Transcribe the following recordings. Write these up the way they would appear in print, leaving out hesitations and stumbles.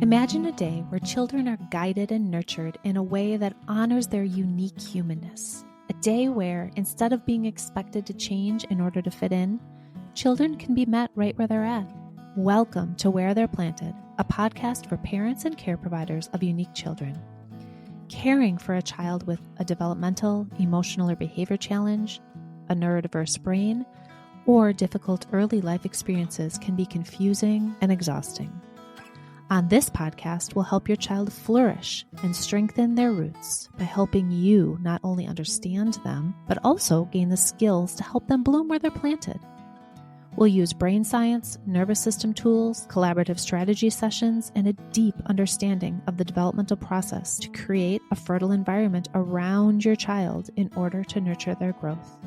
Imagine a day where children are guided and nurtured in a way that honors their unique humanness. A day where, instead of being expected to change in order to fit in, children can be met right where they're at. Welcome to Where They're Planted, a podcast for parents and care providers of unique children. Caring for a child with a developmental, emotional, or behavior challenge, a neurodiverse brain, or difficult early life experiences can be confusing and exhausting. On this podcast, we'll help your child flourish and strengthen their roots by helping you not only understand them, but also gain the skills to help them bloom where they're planted. We'll use brain science, nervous system tools, collaborative strategy sessions, and a deep understanding of the developmental process to create a fertile environment around your child in order to nurture their growth.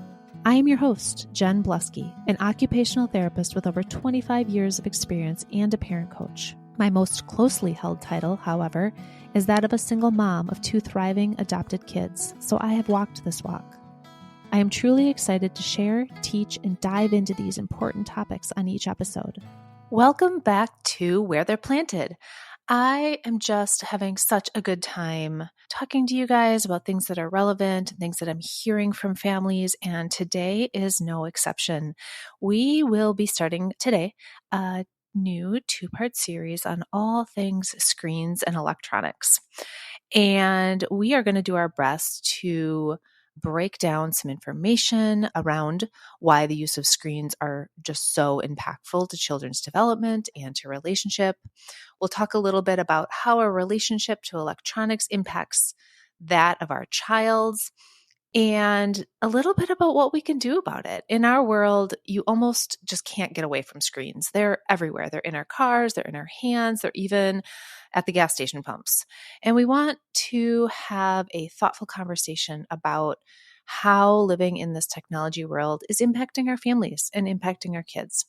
I am your host, Jen Bluske, an occupational therapist with over 25 years of experience and a parent coach. My most closely held title, however, is that of a single mom of 2 thriving adopted kids, so I have walked this walk. I am truly excited to share, teach, and dive into these important topics on each episode. Welcome back to Where They're Planted. I am just having such a good time talking to you guys about things that are relevant and things that I'm hearing from families, and today is no exception. We will be starting today a new 2-part series on all things screens and electronics. And we are going to do our best to break down some information around why the use of screens are just so impactful to children's development and to relationship. We'll talk a little bit about how our relationship to electronics impacts that of our child's, and a little bit about what we can do about it. In our world, you almost just can't get away from screens. They're everywhere. They're in our cars, they're in our hands, they're even at the gas station pumps. And we want to have a thoughtful conversation about how living in this technology world is impacting our families and impacting our kids.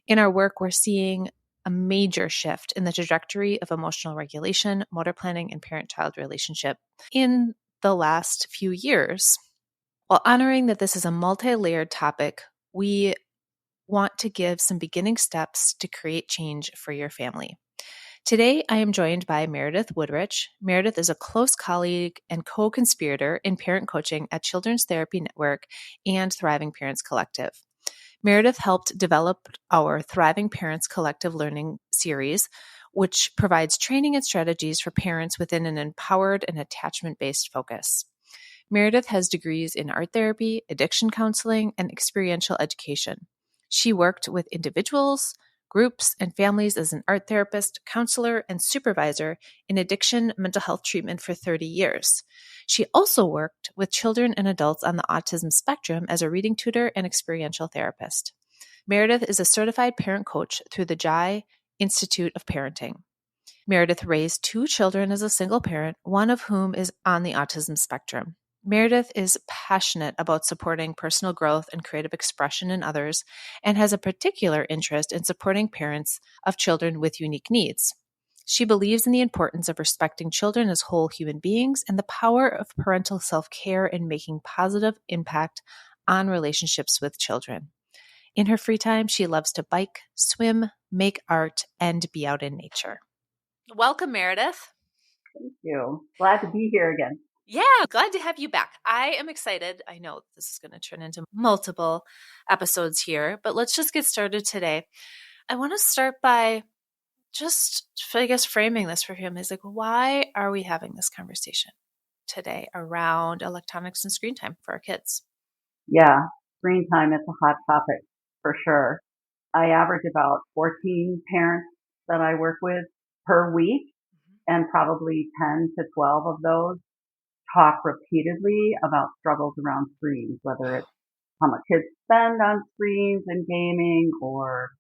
In our work, we're seeing a major shift in the trajectory of emotional regulation, motor planning, and parent-child relationship in the last few years. While honoring that this is a multi-layered topic, we want to give some beginning steps to create change for your family. Today, I am joined by Meredith Wodrich. Meredith is a close colleague and co-conspirator in parent coaching at Children's Therapy Network and Thriving Parents Collective. Meredith helped develop our Thriving Parents Collective Learning series, which provides training and strategies for parents within an empowered and attachment-based focus. Meredith has degrees in art therapy, addiction counseling, and experiential education. She worked with individuals, groups, and families as an art therapist, counselor, and supervisor in addiction mental health treatment for 30 years. She also worked with children and adults on the autism spectrum as a reading tutor and experiential therapist. Meredith is a certified parent coach through the Jai Institute of Parenting. Meredith raised 2 children as a single parent, one of whom is on the autism spectrum. Meredith is passionate about supporting personal growth and creative expression in others and has a particular interest in supporting parents of children with unique needs. She believes in the importance of respecting children as whole human beings and the power of parental self-care in making positive impact on relationships with children. In her free time, she loves to bike, swim, make art, and be out in nature. Welcome, Meredith. Thank you. Glad to be here again. Yeah, glad to have you back. I am excited. I know this is going to turn into multiple episodes here, but let's just get started today. I want to start by just, I guess, framing this for families. Like, why are we having this conversation today around electronics and screen time for our kids? Yeah, screen time is a hot topic for sure. I average about 14 parents that I work with per week, and probably 10 to 12 of those talk repeatedly about struggles around screens, whether it's how much kids spend on screens and gaming, or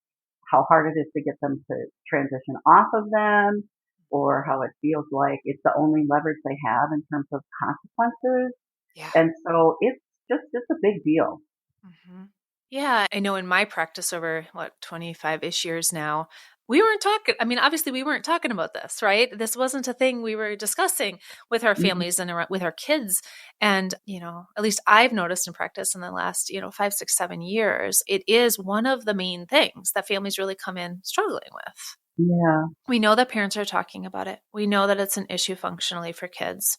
how hard it is to get them to transition off of them, or how it feels like it's the only leverage they have in terms of consequences. Yeah. And so it's a big deal. Mm-hmm. Yeah, I know in my practice over, 25-ish years now, we weren't talking, obviously we weren't talking about this, right? This wasn't a thing we were discussing with our families and with our kids. And, at least I've noticed in practice in the last, 5, 6, 7 years, it is one of the main things that families really come in struggling with. Yeah. We know that parents are talking about it. We know that it's an issue functionally for kids.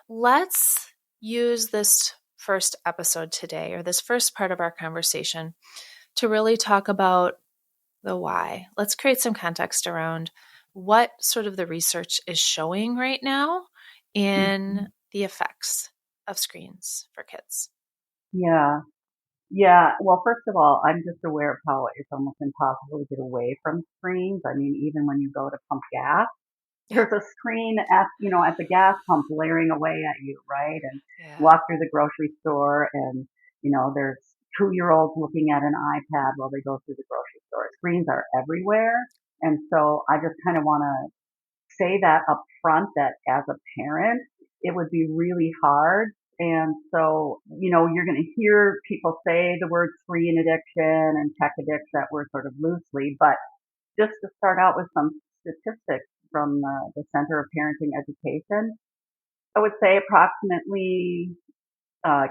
Let's use this first episode today, or this first part of our conversation, to really talk about the why. Let's create some context around what sort of the research is showing right now in the effects of screens for kids. Yeah. Yeah. Well, first of all, I'm just aware of how it's almost impossible to get away from screens. I mean, even when you go to pump gas, Yeah. there's a screen at the gas pump blaring away at you, right? And Yeah. walk through the grocery store and, there's 2-year-olds looking at an iPad while they go through the grocery store. Screens are everywhere. And so I just kind of want to say that up front that as a parent, it would be really hard. And so, you're going to hear people say the word screen addiction and tech addiction, that word sort of loosely, but just to start out with some statistics from the Center of Parenting Education, I would say approximately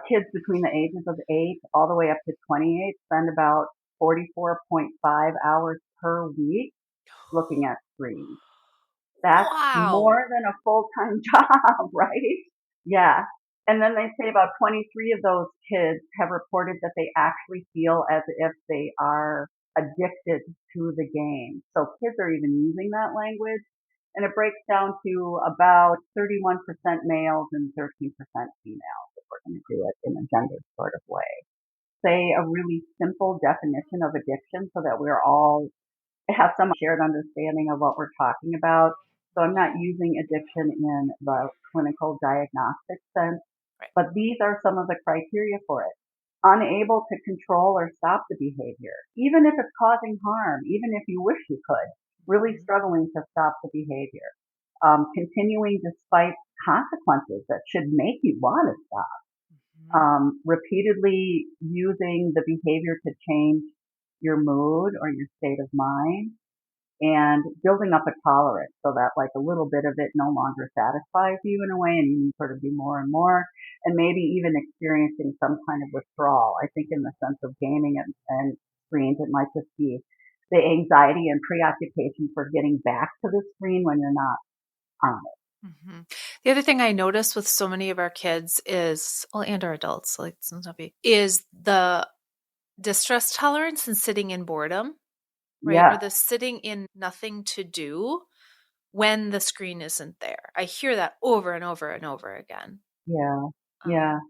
kids between the ages of 8 all the way up to 28 spend about 44.5 hours per week looking at screens. That's Wow. more than a full-time job, right? Yeah. And then they say about 23 of those kids have reported that they actually feel as if they are addicted to the game. So kids are even using that language. And it breaks down to about 31% males and 13% females, if we're going to do it in a gender sort of way. Say a really simple definition of addiction so that we're all have some shared understanding of what we're talking about. So I'm not using addiction in the clinical diagnostic sense, Right. but these are some of the criteria for it. Unable to control or stop the behavior, even if it's causing harm, even if you wish you could, really struggling to stop the behavior. Continuing despite consequences that should make you want to stop. Mhm. Repeatedly using the behavior to change your mood or your state of mind, and building up a tolerance so that like a little bit of it no longer satisfies you in a way and you sort of do more and more, and maybe even experiencing some kind of withdrawal. I think in the sense of gaming and screens, it might just be the anxiety and preoccupation for getting back to the screen when you're not on it. hmm The other thing I notice with so many of our kids is, well, and our adults, like it's not be, is the distress tolerance and sitting in boredom, right? Or Yeah, the sitting in nothing to do when the screen isn't there. I hear that over and over and over again. yeah, yeah. Um,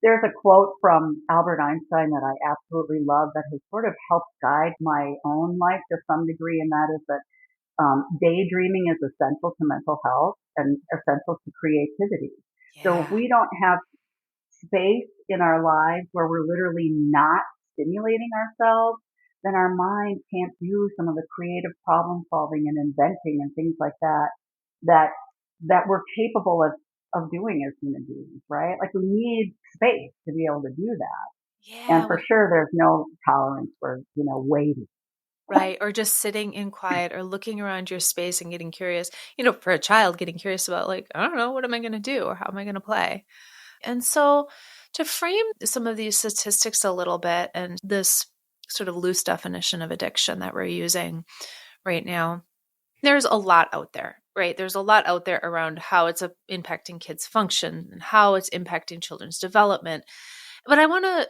There's a quote from Albert Einstein that I absolutely love that has sort of helped guide my own life to some degree, and that is that daydreaming is essential to mental health and essential to creativity. So if yeah. we don't have space in our lives where we're literally not stimulating ourselves, then our mind can't do some of the creative problem solving and inventing and things like that that we're capable of doing as human beings, right? Like we need space to be able to do that. And Yeah. for sure there's no tolerance for, waiting. Right. Or just sitting in quiet or looking around your space and getting curious, for a child, getting curious about, like, I don't know, what am I going to do or how am I going to play? And so, to frame some of these statistics a little bit and this sort of loose definition of addiction that we're using right now, there's a lot out there, right? There's a lot out there around how it's impacting kids' function and how it's impacting children's development. But I want to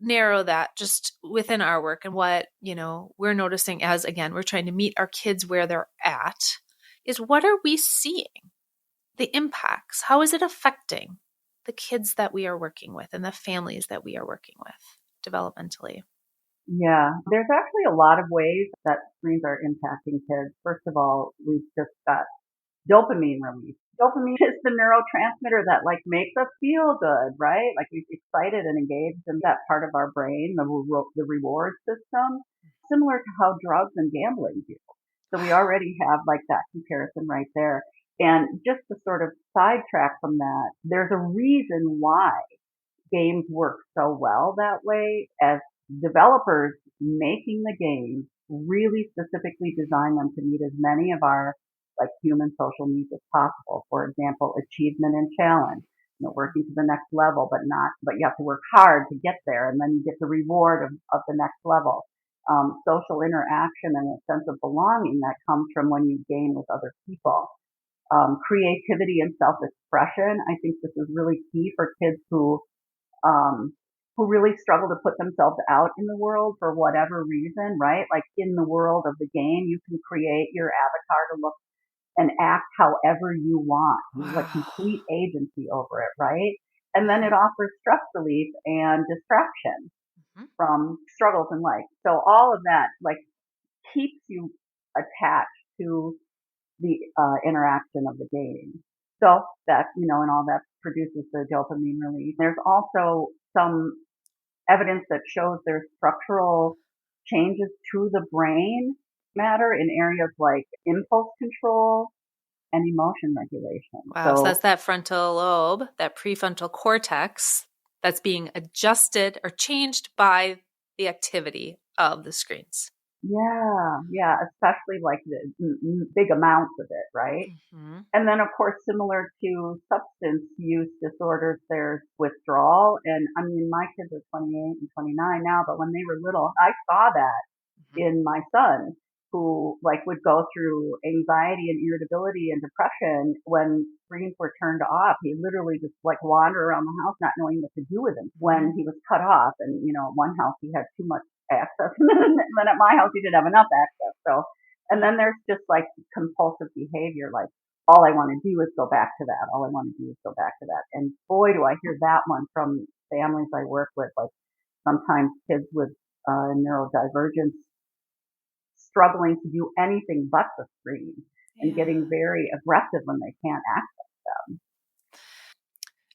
narrow that just within our work and what, we're noticing as, again, we're trying to meet our kids where they're at, is what are we seeing? The impacts. How is it affecting the kids that we are working with and the families that we are working with developmentally? Yeah, there's actually a lot of ways that screens are impacting kids. First of all, we've just got dopamine release. Dopamine is the neurotransmitter that like makes us feel good, right? Like we're excited and engaged in that part of our brain, the reward system, similar to how drugs and gambling do. So we already have like that comparison right there. And just to sort of sidetrack from that, there's a reason why games work so well that way, as developers making the games really specifically design them to meet as many of our like human social needs as possible. For example, achievement and challenge, working to the next level, but you have to work hard to get there and then you get the reward of the next level. social interaction and a sense of belonging that comes from when you game with other people. Creativity and self-expression. I think this is really key for kids um, who really struggle to put themselves out in the world for whatever reason, right? Like in the world of the game, you can create your avatar to look and act however you want. You have like Wow. complete agency over it, right? And then it Mhm. offers stress relief and distraction Mhm. from struggles in life. So all of that like keeps you attached to the interaction of the game. So that, and all that produces the dopamine release. There's also some evidence that shows there's structural changes to the brain matter in areas like impulse control and emotion regulation. Wow. So So that's that frontal lobe, that prefrontal cortex that's being adjusted or changed by the activity of the screens. yeah, yeah, especially like the big amounts of it, right? Hmm. And then, of course, similar to substance use disorders, there's withdrawal. And I mean, my kids are 28 and 29 now, but when they were little, I saw that Hmm. in my son who like would go through anxiety and irritability and depression when screens were turned off. He literally just like wander around the house not knowing what to do with him when he was cut off. And, one house he had too much access. And then at my house he didn't have enough access. So, and then there's just like compulsive behavior, like all I want to do is go back to that. All I want to do is go back to that. And boy, do I hear that one from families I work with. Like sometimes kids with neurodivergence struggling to do anything but the screen and Yeah. getting very aggressive when they can't access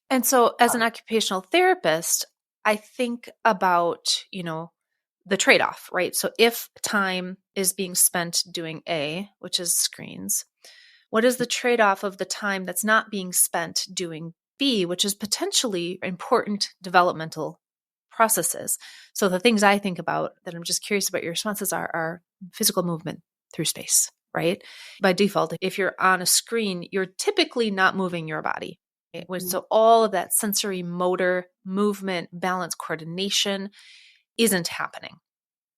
And so, as an them. occupational therapist, I think about, the trade off, right? So, if time is being spent doing A, which is screens, what is the trade off of the time that's not being spent doing B, which is potentially important developmental processes? So, the things I think about that I'm just curious about your responses are physical movement through space, right? By default, if you're on a screen, you're typically not moving your body. Mhm. So all of that sensory motor movement, balance, coordination isn't happening.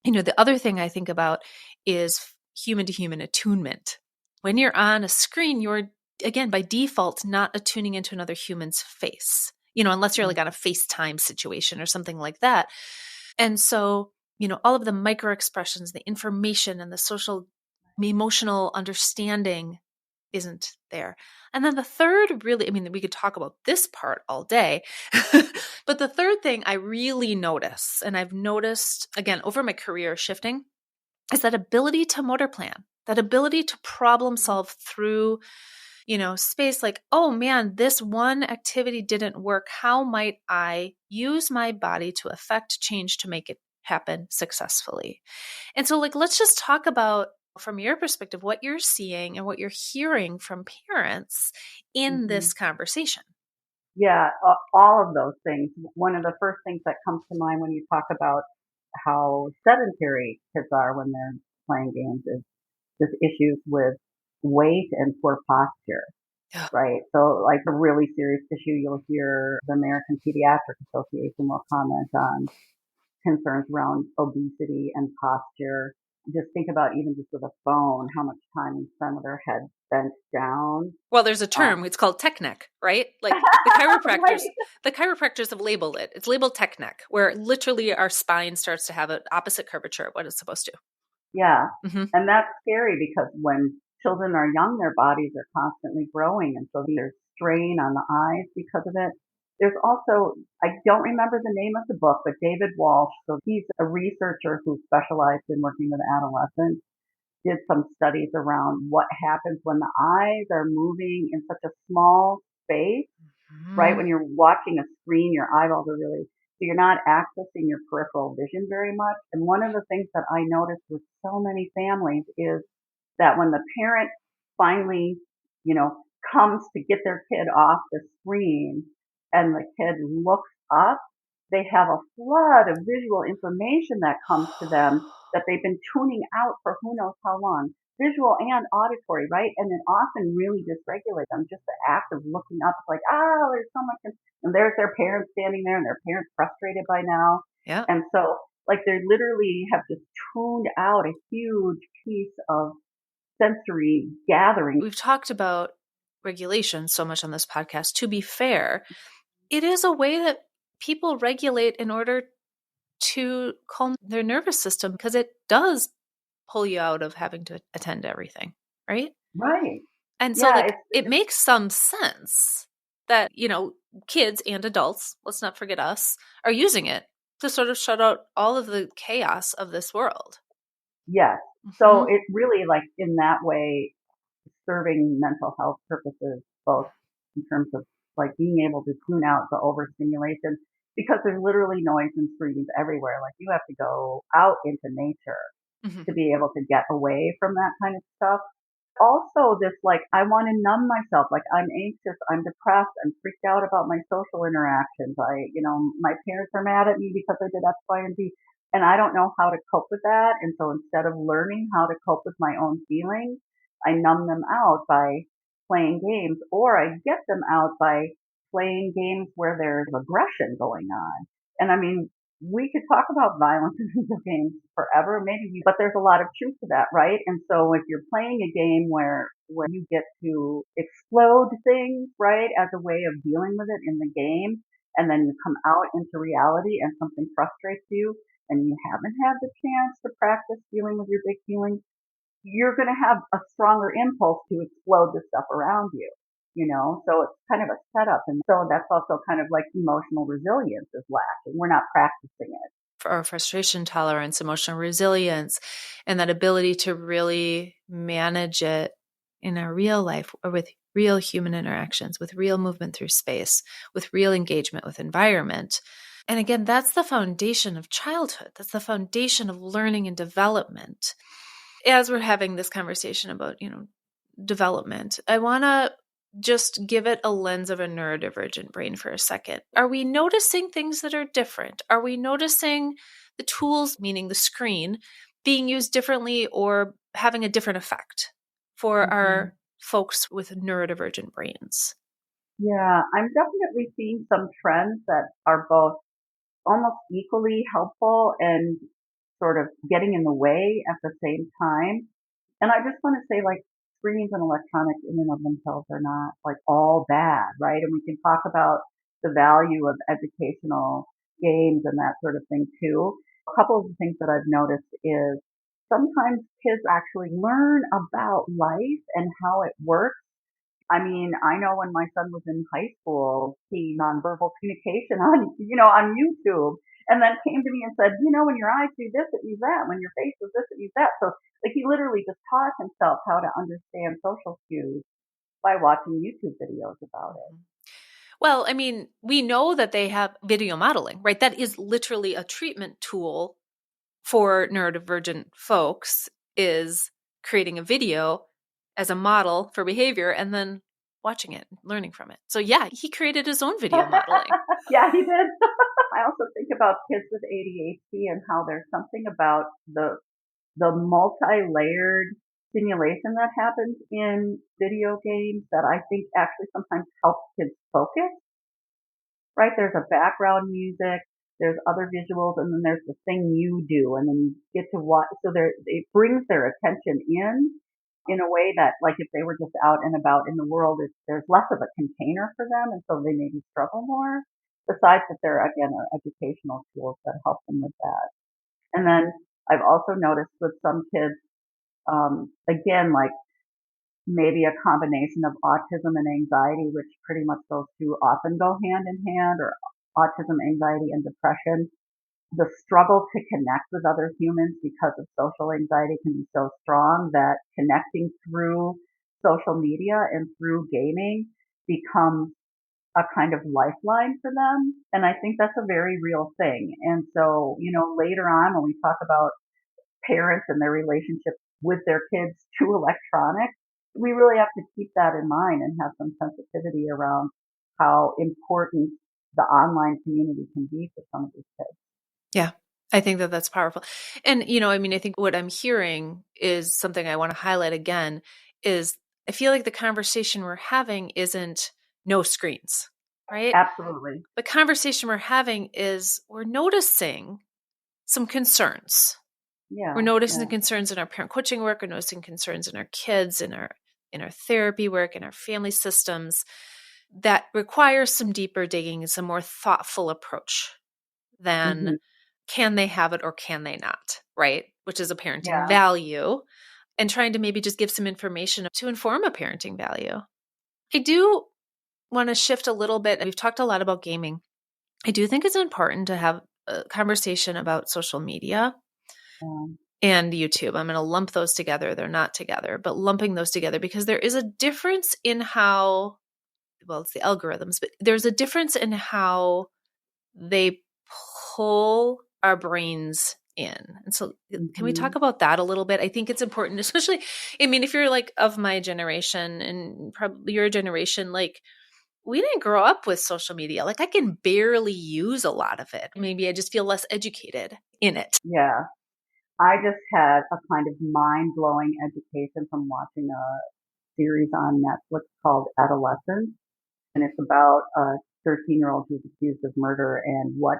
The other thing I think about is human to human attunement. When you're on a screen, you're, again, by default, not attuning into another human's face, unless you're like on a FaceTime situation or something like that. And so, all of the micro expressions, the information and the social emotional understanding isn't there. And then the third, really, I mean, we could talk about this part all day, but the third thing I really notice, and I've noticed again over my career shifting, is that ability to motor plan, that ability to problem solve through, space. Like, oh man, this one activity didn't work. How might I use my body to affect change to make it happen successfully? And so, like, let's just talk about from your perspective what you're seeing and what you're hearing from parents in Mhm. this conversation. Yeah, all of those things. One of the first things that comes to mind when you talk about how sedentary kids are when they're playing games is just issues with weight and poor posture, Yeah. right? So, like a really serious issue, you'll hear the American Pediatric Association will comment on concerns around obesity and posture. Just think about even just with a phone, how much time we spend with our head bent down. Well, there's a Uh, term, it's called tech neck, right? Like right? the chiropractors have labeled it. It's labeled tech neck, where literally our spine starts to have an opposite curvature of what it's supposed to. Yeah. Hmm. And that's scary because when children are young, their bodies are constantly growing. And so there's strain on the eyes because of it. There's also, I don't remember the name of the book, but David Walsh, so he's a researcher who specialized in working with adolescents, did some studies around what happens when the eyes are moving in such a small space, right? Hmm. When you're watching a screen, your eyeballs are really, so you're not accessing your peripheral vision very much. And one of the things that I noticed with so many families is that when the parent finally, you know, comes to get their kid off the screen and the kid looks up, they have a flood of visual information that comes to them that they've been tuning out for who knows how long, visual and auditory, right? And it often really dysregulates them. Just the act of looking up, it's like, oh, there's so much, and there's their parents standing there, and their parents frustrated by now. Yeah. And so, Like they literally have just tuned out a huge piece of sensory gathering. We've talked about regulation so much on this podcast. To be fair, it is a way that people regulate in order to calm their nervous system because it does pull you out of having to attend to everything, right? Right. And so Yeah. it makes some sense that, kids and adults, let's not forget us, are using it to sort of shut out all of the chaos of this world. Yes. So Mm-hmm. it really, like, in that way, serving mental health purposes, both in terms of like being able to tune out the overstimulation, because there's literally noise and screens everywhere. Like you have to go out into nature Mm-hmm. to be able to get away from that kind of stuff. Also, this, like, I want to numb myself. Like, I'm anxious, I'm depressed, I'm freaked out about my social interactions. My parents are mad at me because I did X, Y, and Z, and I don't know how to cope with that. And so instead of learning how to cope with my own feelings, I numb them out by playing games, or I get them out by playing games where there's aggression going on. And I mean, we could talk about violence in video games forever, maybe, but there's a lot of truth to that, right? And so if you're playing a game where you get to explode things, right, as a way of dealing with it in the game, and then you come out into reality and something frustrates you, and you haven't had the chance to practice dealing with your big feelings, you're going to have a stronger impulse to explode the stuff around you. So it's kind of a setup. And so that's also kind of like emotional resilience is lacking. We're not practicing it. For our frustration tolerance, emotional resilience, and that ability to really manage it in our real life or with real human interactions, with real movement through space, with real engagement with environment. And again, that's the foundation of childhood. That's the foundation of learning and development. As we're having this conversation about, development, I want to just give it a lens of a neurodivergent brain for a second. Are we noticing things that are different? Are we noticing the tools, meaning the screen, being used differently or having a different effect for our folks with neurodivergent brains? Yeah, I'm definitely seeing some trends that are both almost equally helpful and sort of getting in the way at the same time. And I just want to say, like, screens and electronics in and of themselves are not like all bad, right? And we can talk about the value of educational games and that sort of thing too. A couple of the things that I've noticed is sometimes kids actually learn about life and how it works. I mean, I know when my son was in high school, he nonverbal communication on YouTube, and then came to me and said, when your eyes do this, it means that. When your face does this, it means that. So, like, he literally just taught himself how to understand social cues by watching YouTube videos about it. Well, I mean, we know that they have video modeling, right? That is literally a treatment tool for neurodivergent folks, is creating a video as a model for behavior and then watching it, learning from it. So yeah, he created his own video modeling. Yeah, he did. I also think about kids with ADHD and how there's something about the multi-layered stimulation that happens in video games that I think actually sometimes helps kids focus, right? There's a background music, there's other visuals, and then there's the thing you do, and then you get to watch. So it brings their attention in a way that, like, if they were just out and about in the world, there's less of a container for them, and so they maybe struggle more. Besides that, there again are educational tools that help them with that. And then I've also noticed with some kids, again, like maybe a combination of autism and anxiety, which pretty much those two often go hand in hand, or autism, anxiety, and depression. The struggle to connect with other humans because of social anxiety can be so strong that connecting through social media and through gaming becomes a kind of lifeline for them. And I think that's a very real thing. And so, later on when we talk about parents and their relationship with their kids to electronics, we really have to keep that in mind and have some sensitivity around how important the online community can be for some of these kids. Yeah, I think that that's powerful. And, I think what I'm hearing is something I want to highlight again is I feel like the conversation we're having isn't no screens, right? Absolutely. The conversation we're having is we're noticing some concerns. Yeah. We're noticing the concerns in our parent coaching work. We're noticing concerns in our kids, in our therapy work, in our family systems that requires some deeper digging and some more thoughtful approach than can they have it or can they not, right? Which is a parenting value, and trying to maybe just give some information to inform a parenting value. I do want to shift a little bit. We've talked a lot about gaming. I do think it's important to have a conversation about social media and YouTube. I'm going to lump those together. They're not together, but lumping those together because there is a difference in how, well, it's the algorithms, but there's a difference in how they pull our brains in. And so can we talk about that a little bit? I think it's important, especially, I mean, if you're like of my generation and probably your generation, like we didn't grow up with social media. Like I can barely use a lot of it. Maybe I just feel less educated in it. Yeah. I just had a kind of mind-blowing education from watching a series on Netflix called Adolescence. And it's about a 13-year-old who's accused of murder, and what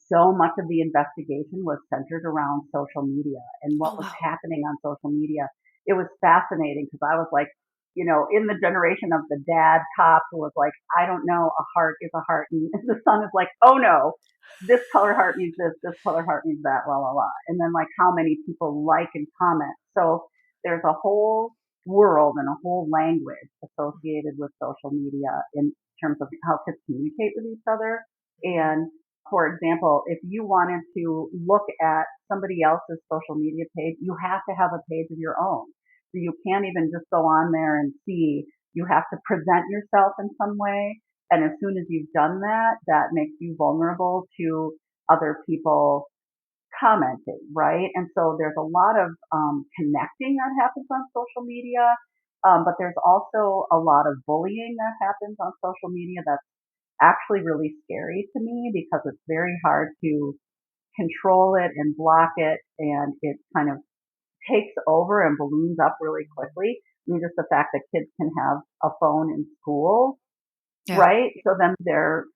so much of the investigation was centered around social media and what was happening on social media. It was fascinating because I was like, in the generation of the dad cop who was like, I don't know, a heart is a heart. And the son is like, oh no, this color heart means this color heart means that, la, la, la. And then like how many people like and comment. So there's a whole world and a whole language associated with social media in terms of how kids communicate with each other. And for example, if you wanted to look at somebody else's social media page, you have to have a page of your own. So you can't even just go on there and see. You have to present yourself in some way. And as soon as you've done that, that makes you vulnerable to other people commenting, right? And so there's a lot of connecting that happens on social media, but there's also a lot of bullying that happens on social media that's actually really scary to me because it's very hard to control it and block it, and it kind of takes over and balloons up really quickly. I mean, just the fact that kids can have a phone in school, right? So then they're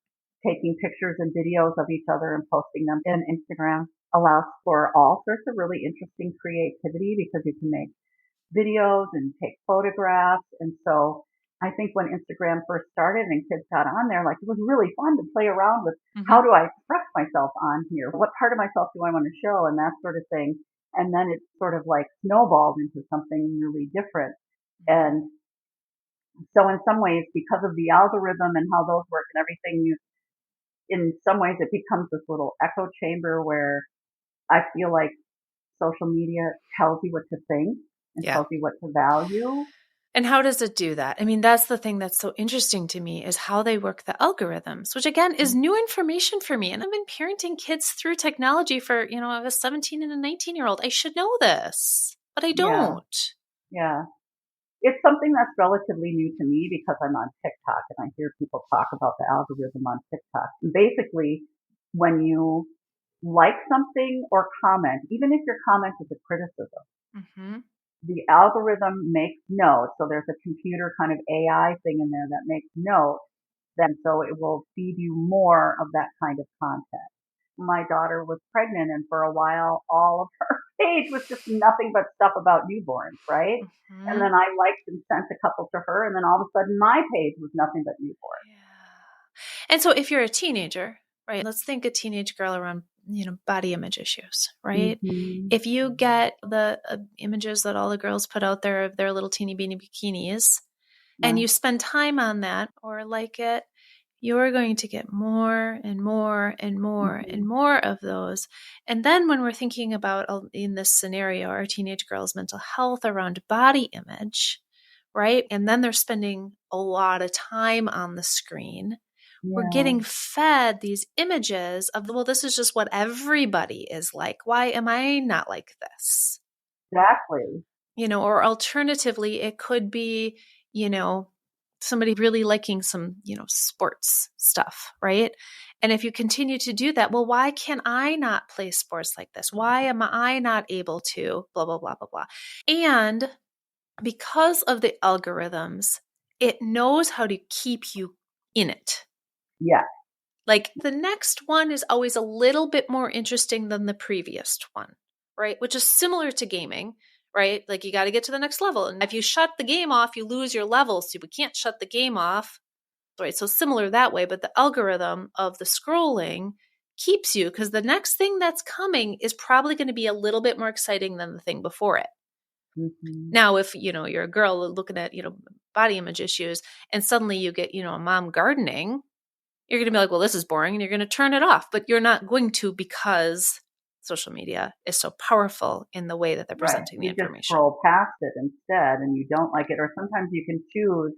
taking pictures and videos of each other and posting them. And Instagram allows for all sorts of really interesting creativity because you can make videos and take photographs. And so I think when Instagram first started and kids got on there, like it was really fun to play around with how do I express myself on here? What part of myself do I want to show? And that sort of thing. And then it sort of like snowballed into something really different. And so in some ways, because of the algorithm and how those work and everything, in some ways it becomes this little echo chamber where I feel like social media tells you what to think and tells you what to value. And how does it do that? I mean, that's the thing that's so interesting to me is how they work the algorithms, which again is new information for me. And I've been parenting kids through technology for, I have a 17 and a 19-year-old. I should know this, but I don't. Yeah. It's something that's relatively new to me because I'm on TikTok and I hear people talk about the algorithm on TikTok. Basically, when you like something or comment, even if your comment is a criticism, the algorithm makes notes. So there's a computer kind of AI thing in there that makes notes. Then so it will feed you more of that kind of content. My daughter was pregnant, and for a while, all of her page was just nothing but stuff about newborns, right? And then I liked and sent a couple to her, and then all of a sudden my page was nothing but newborns. Yeah. And so if you're a teenager, right, let's think a teenage girl around, body image issues, right? If you get the images that all the girls put out there of their little teeny beanie bikinis, and you spend time on that or like it, you're going to get more and more and more and more of those. And then when we're thinking about, in this scenario, our teenage girls' mental health around body image, right? And then they're spending a lot of time on the screen. We're getting fed these images of, well, this is just what everybody is like. Why am I not like this? Exactly. Or alternatively, it could be, somebody really liking some, sports stuff, right? And if you continue to do that, well, why can I not play sports like this? Why am I not able to blah, blah, blah, blah, blah. And because of the algorithms, it knows how to keep you in it. Yeah. Like the next one is always a little bit more interesting than the previous one, right? Which is similar to gaming, right? Like you got to get to the next level. And if you shut the game off, you lose your level. So we can't shut the game off, right? So similar that way. But the algorithm of the scrolling keeps you, because the next thing that's coming is probably going to be a little bit more exciting than the thing before it. Mm-hmm. Now, if, you're a girl looking at, body image issues, and suddenly you get, a mom gardening, you're going to be like, well, this is boring, and you're going to turn it off. But you're not going to, because social media is so powerful in the way that they're presenting the information. You just scroll past it instead, and you don't like it. Or sometimes you can choose,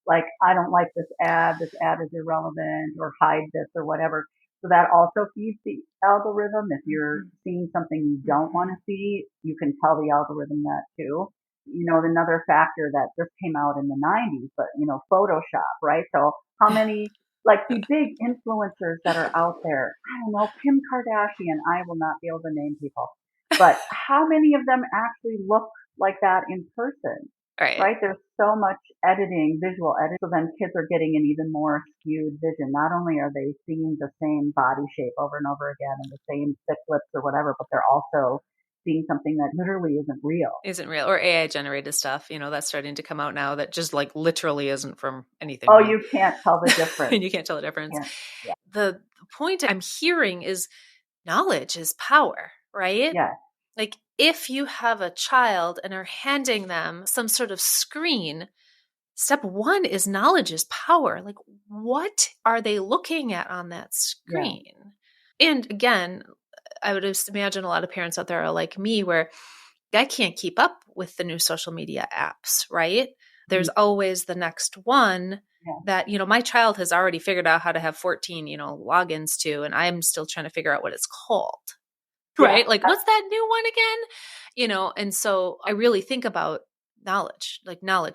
like, I don't like this ad is irrelevant, or hide this, or whatever. So that also feeds the algorithm. If you're seeing something you don't want to see, you can tell the algorithm that too. Another factor that just came out in the 90s, but, Photoshop, right? So how many, like the big influencers that are out there, I don't know, Kim Kardashian, I will not be able to name people, but how many of them actually look like that in person? Right? There's so much editing, visual editing, so then kids are getting an even more skewed vision. Not only are they seeing the same body shape over and over again and the same thick lips or whatever, but they're also seeing something that literally isn't real. Or AI generated stuff, that's starting to come out now that just like literally isn't from anything. Oh, real. You can't tell the difference. And you can't tell the difference. Yeah. The point I'm hearing is knowledge is power, right? Yeah. Like if you have a child and are handing them some sort of screen, step one is knowledge is power. Like what are they looking at on that screen? Yeah. And again, I would imagine a lot of parents out there are like me, where I can't keep up with the new social media apps, right? There's always the next one that, my child has already figured out how to have 14, logins to, and I'm still trying to figure out what it's called, right? Like, what's that new one again? And so I really think about knowledge,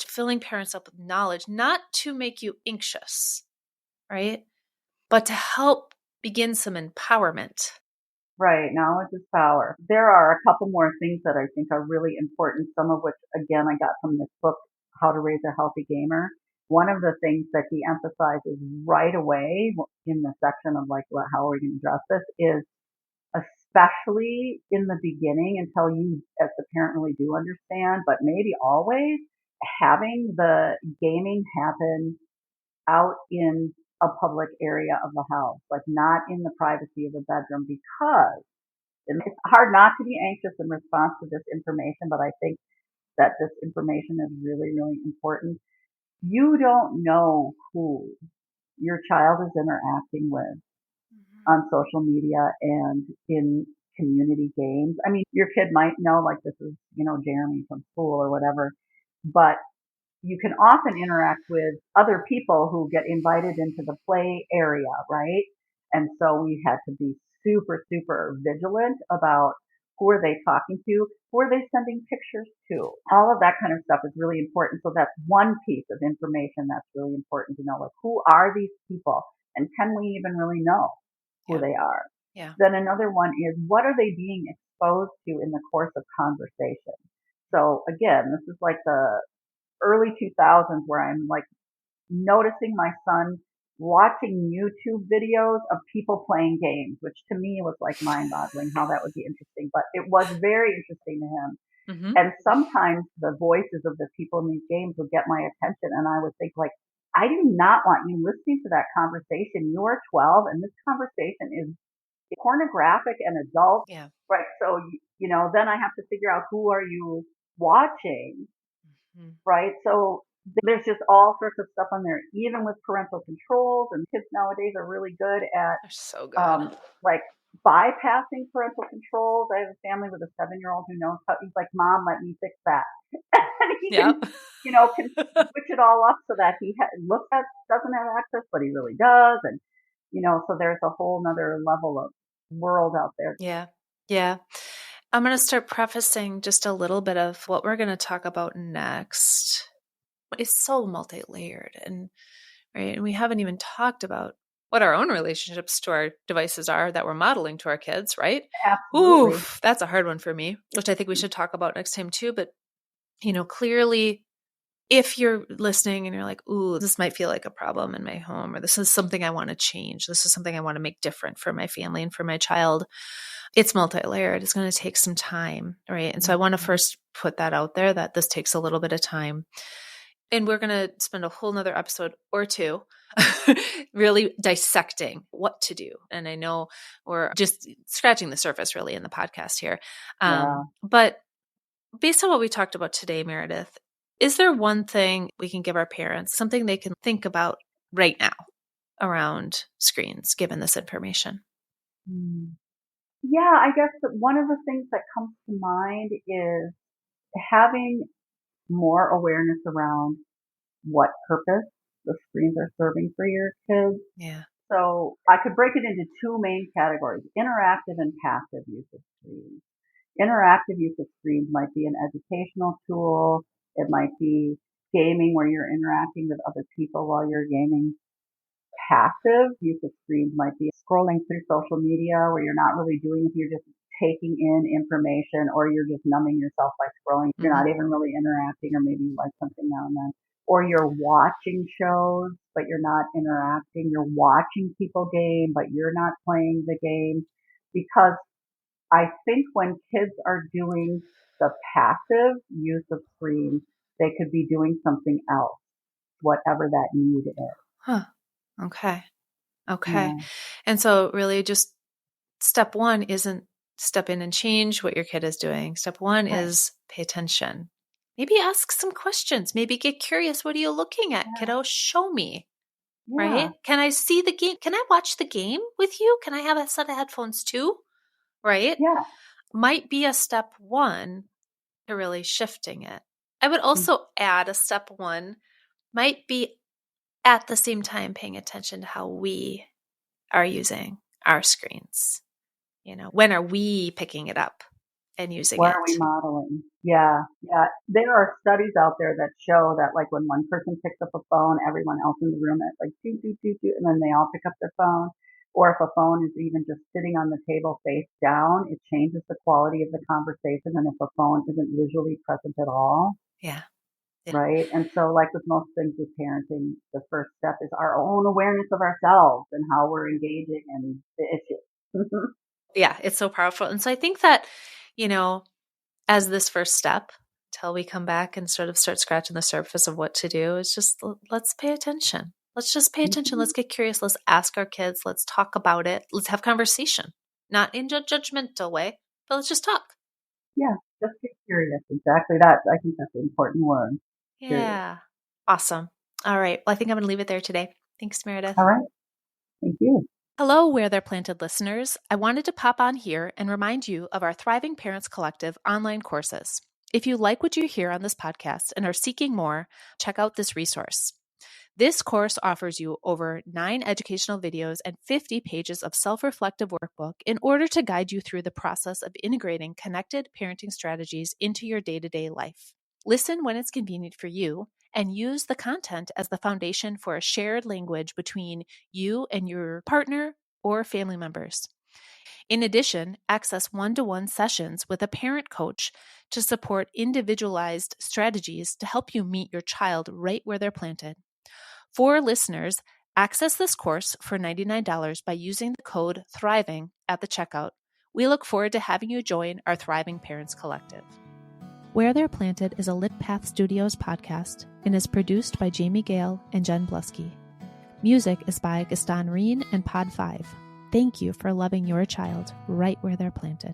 filling parents up with knowledge, not to make you anxious, right? But to help begin some empowerment. Right. Knowledge is power. There are a couple more things that I think are really important, some of which, again, I got from this book, How to Raise a Healthy Gamer. One of the things that he emphasizes right away in the section of like, how are we going to address this, is especially in the beginning, until you as the parent really do understand, but maybe always, having the gaming happen out in a public area of the house, like not in the privacy of the bedroom, because it's hard not to be anxious in response to this information, but I think that this information is really, really important. You don't know who your child is interacting with on social media and in community games. I mean, your kid might know, like, this is, Jeremy from school or whatever, but you can often interact with other people who get invited into the play area, right? And so we had to be super, super vigilant about who are they talking to, who are they sending pictures to. All of that kind of stuff is really important. So that's one piece of information that's really important to know, like, who are these people, and can we even really know who they are? Yeah. Then another one is, what are they being exposed to in the course of conversation? So again, this is like the early 2000s, where I'm like noticing my son watching YouTube videos of people playing games, which to me was like mind-boggling how that would be interesting, but it was very interesting to him. And sometimes the voices of the people in these games would get my attention, and I would think, like, I do not want you listening to that conversation. You are 12, and this conversation is pornographic and adult. Yeah. Right. So, then I have to figure out, who are you watching? Right. So there's just all sorts of stuff on there, even with parental controls, and kids nowadays are really good at, they're so good. Like bypassing parental controls. I have a family with a 7-year-old who knows how. He's like, Mom, let me fix that. And he can, can switch it all up so that he doesn't have access, but he really does. And, so there's a whole nother level of world out there. Yeah. Yeah. I'm going to start prefacing just a little bit of what we're going to talk about next. It's so multi-layered, and we haven't even talked about what our own relationships to our devices are that we're modeling to our kids, right? Absolutely. Oof, that's a hard one for me, which I think we should talk about next time too. But, clearly if you're listening and you're like, ooh, this might feel like a problem in my home, or this is something I want to change. This is something I want to make different for my family and for my child. It's multi-layered. It's going to take some time, right? And so I want to first put that out there that this takes a little bit of time. And we're going to spend a whole nother episode or two really dissecting what to do. And I know we're just scratching the surface really in the podcast here. But based on what we talked about today, Meredith, is there one thing we can give our parents, something they can think about right now around screens, given this information? Yeah, I guess that one of the things that comes to mind is having more awareness around what purpose the screens are serving for your kids. Yeah. So I could break it into two main categories, interactive and passive use of screens. Interactive use of screens might be an educational tool. It might be gaming where you're interacting with other people while you're gaming. Passive use of screens might be scrolling through social media where you're not really doing it. You're just taking in information, or you're just numbing yourself by scrolling. You're not even really interacting, or maybe you like something now and then. Or you're watching shows, but you're not interacting. You're watching people game, but you're not playing the game. Because I think when kids are doing the passive use of screens, they could be doing something else, whatever that need is. Huh. Okay. Yeah. And so really just step one isn't step in and change what your kid is doing. Step one is pay attention. Maybe ask some questions. Maybe get curious. What are you looking at, kiddo? Show me. Right? Can I see the game? Can I watch the game with you? Can I have a set of headphones too? Right? Yeah. Might be a step one to really shifting it. I would also add a step one might be at the same time paying attention to how we are using our screens. When are we picking it up and using What it? are we modeling? Yeah. There are studies out there that show that like when one person picks up a phone, everyone else in the room at like do, and then they all pick up their phone. Or if a phone is even just sitting on the table face down, it changes the quality of the conversation. And if a phone isn't visually present at all. Yeah. Right. And so like with most things with parenting, the first step is our own awareness of ourselves and how we're engaging in the issue. Yeah, it's so powerful. And so I think that, as this first step, till we come back and sort of start scratching the surface of what to do, is just let's pay attention. Let's just pay attention. Let's get curious. Let's ask our kids. Let's talk about it. Let's have conversation, not in a judgmental way, but let's just talk. Yeah, just get curious. Exactly that. I think that's an important word. Yeah. Curious. Awesome. All right. Well, I think I'm going to leave it there today. Thanks, Meredith. All right. Thank you. Hello, Where They're Planted listeners. I wanted to pop on here and remind you of our Thriving Parents Collective online courses. If you like what you hear on this podcast and are seeking more, check out this resource. This course offers you over 9 educational videos and 50 pages of self-reflective workbook in order to guide you through the process of integrating connected parenting strategies into your day-to-day life. Listen when it's convenient for you, and use the content as the foundation for a shared language between you and your partner or family members. In addition, access one-to-one sessions with a parent coach to support individualized strategies to help you meet your child right where they're planted. For listeners, access this course for $99 by using the code THRIVING at the checkout. We look forward to having you join our Thriving Parents Collective. Where They're Planted is a Lit Path Studios podcast and is produced by Jamie Gale and Jen Bluske. Music is by Gaston Reen and Pod 5. Thank you for loving your child right where they're planted.